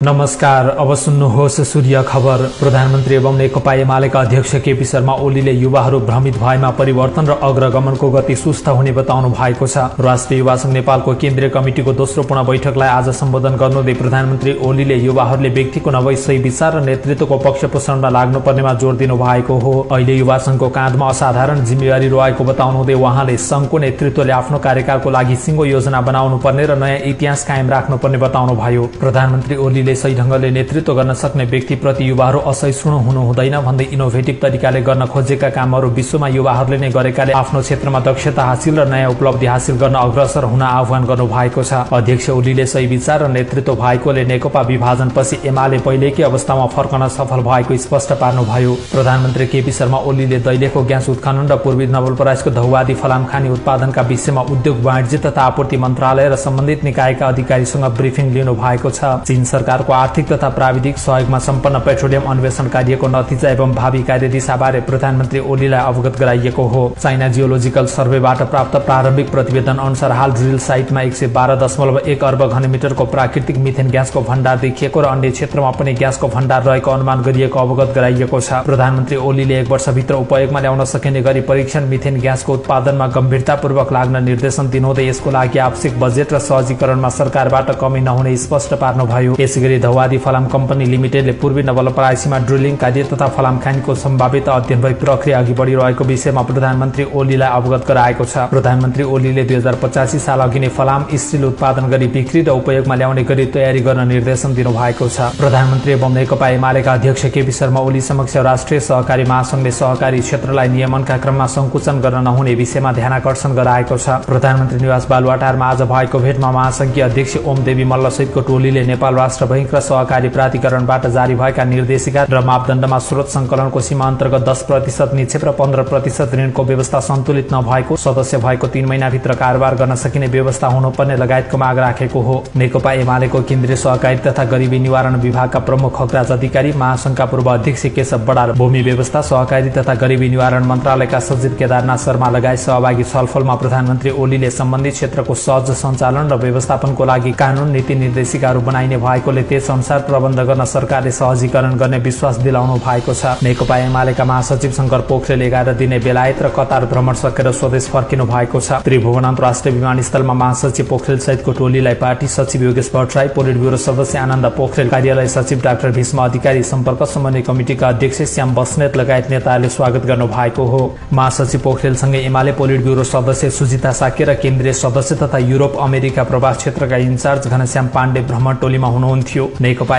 नमस्कार। अब सुन्नुहोस् सूर्य खबर। प्रधानमन्त्री एवं नेकपा एमालेका अध्यक्ष केपी शर्मा ओलीले युवाहरू भ्रमित भएमा परिवर्तन र अग्रगमनको गति सुस्त हुने बताउनु भएको छ। राष्ट्रिय युवा संघ नेपालको केन्द्रीय कमिटिको दोस्रो पूर्ण बैठकलाई आज सम्बोधन गर्नुहुँदै प्रधानमन्त्री ओलीले युवाहरूले व्यक्तिको नभई सही विचार र नेतृत्वको पक्ष पोषणमा लाग्नुपर्नेमा जोड़ दिनु भएको हो। अहिले युवा संघको काँधमा असाधारण जिम्मेवारी रहेको बताउनुहुँदै उहाँले संघको नेतृत्वले आफ्नो कार्यकालको लागि सिंगो योजना बनाउनु पर्ने र नयाँ इतिहास कायम राख्नुपर्ने बताउनुभयो। प्रधानमन्त्री ओलीले सही ढंगले नेतृत्व गर्न सक्ने व्यक्तिप्रति युवाहरू असहिष्णु हुनु हुँदैन भन्दै इनोभेटिभ तरिकाले गर्न खोजेका कामहरू विश्वमा युवाहरूले नै गरेकाले आफ्नो क्षेत्रमा दक्षता हासिल र नयाँ उपलब्धि हासिल गर्न अग्रसर हुन आह्वान गर्नु भएको छ। अध्यक्ष ओलीले सही विचार र नेतृत्व भएकोले नेकपा विभाजनपछि एमाले पहिलेकै अवस्थामा फर्कन सफल भएको स्पष्ट पार्नुभयो। प्रधानमन्त्री केपी शर्मा ओलीले दैलेखको ग्यास उत्खनन र पूर्वी नवलपरासीको धौवादी फलामखानी उत्पादनका विषयमा उद्योग वाणिज्य तथा आपूर्ति मन्त्रालय र सम्बन्धित निकायका अधिकारीसँग ब्रिफिङ लिनु भएको छ। चीन सरकारको आर्थिक तथा प्राविधिक सहयोगमा सम्पन्न पेट्रोलियम अन्वेषण कार्यको नतिजा एवं भावी कार्यदिशाबारे प्रधानमन्त्री ओलीलाई अवगत गराइएको हो। चाइना जियोलोजिकल सर्वेबाट प्राप्त प्रारम्भिक प्रतिवेदन अनुसार हाल ड्रिल साइटमा 112.1 अर्ब घनमिटरको प्राकृतिक मिथेन ग्यासको भण्डार देखिएको र अन्य क्षेत्रमा पनि ग्यासको भण्डार रहेको अनुमान गरिएको अवगत गराइएको छ। प्रधानमन्त्री ओलीले 1 वर्षभित्र उपयोगमा ल्याउन सकिने गरी परीक्षण मिथेन ग्यासको उत्पादनमा गम्भीरतापूर्वक लाग्न निर्देशन दिनुहुँदै यसको लागि आवश्यक बजेट र सहजीकरणमा सरकारबाट कमी नहुने स्पष्ट पार्नुभयो। यसैगरी धौवादी फलाम कम्पनी लिमिटेडले पूर्वी नवलपरासीमा ड्रिलिङ कार्य तथा फलामखानीको सम्भावित अध्ययन भई प्रक्रिया अघि बढिरहेको विषयमा प्रधानमन्त्री ओलीलाई अवगत गराएको छ। प्रधानमन्त्री ओलीले 2085 साल अघि नै फलाम स्टिल उत्पादन गरी बिक्री र उपयोगमा ल्याउने गरी तयारी गर्न निर्देशन दिनुभएको छ। प्रधानमन्त्री एवं नेकपा एमालेका अध्यक्ष केपी शर्मा ओली समक्ष राष्ट्रिय सहकारी महासंघले सहकारी क्षेत्रलाई नियमनका क्रममा संकुचन गर्न नहुने विषयमा ध्यानाकर्षण गराएको छ। प्रधानमन्त्री निवास बालुवाटारमा आज भएको भेटमा महासंघीय अध्यक्ष ओम देवी मल्ल सहितको टोलीले नेपाल राष्ट्र बैंक र सहकारी प्राधिकरणबाट जारी भएका निर्देशिका र मापदण्डमा स्रोत संकलनको सीमा अन्तर्गत 10% निक्षेप र 15% ऋणको व्यवस्था सन्तुलित नभएको, सदस्य भएको 3 महिनाभित्र कारोबार गर्न सकिने व्यवस्था हुनुपर्ने लगायतको माग राखेको हो। नेकपा एमालेको केन्द्रीय सहकारी तथा गरिबी निवारण विभागका प्रमुख खगराज अधिकारी, महासंघका पूर्व अध्यक्ष केशव बडाल, भूमि व्यवस्था सहकारी तथा गरिबी निवारण मन्त्रालयका सचिव केदारनाथ शर्मा लगायत सहभागी छलफलमा प्रधानमन्त्री ओलीले सम्बन्धित क्षेत्रको सहज सञ्चालन र व्यवस्थापनको लागि कानून नीति निर्देशिकाहरू बनाइने भएकोले त्यस अनुसार प्रबन्ध गर्न सरकारले सहजीकरण गर्ने विश्वास दिलाउनु भएको छ। नेकपा एमालेका महासचिव शंकर पोखरेल 11 दिने बेलायत र कतार भ्रमण सकेर स्वदेश फर्किनु भएको छ। त्रिभुवन अन्तर्राष्ट्रिय विमानस्थलमा महासचिव पोखरेल सहितको टोलीलाई पार्टी सचिव योगेश भट्टराई, पोलिट ब्युरो सदस्य आनन्द पोखरेल, कार्यालय सचिव डाक्टर भीष्म अधिकारी, सम्पर्क समन्वय कमिटिका अध्यक्ष श्याम बस्नेत लगायत नेताहरूले स्वागत गर्नु भएको हो। महासचिव पोखरेलसँगै एमाले पोलिट ब्युरो सदस्य सुजिता साके र केन्द्रीय सदस्य तथा युरोप अमेरिका प्रवास क्षेत्रका इन्चार्ज घनश्याम पाण्डे भ्रमण टोलीमा हुनुहुन्थ्यो। नेकपा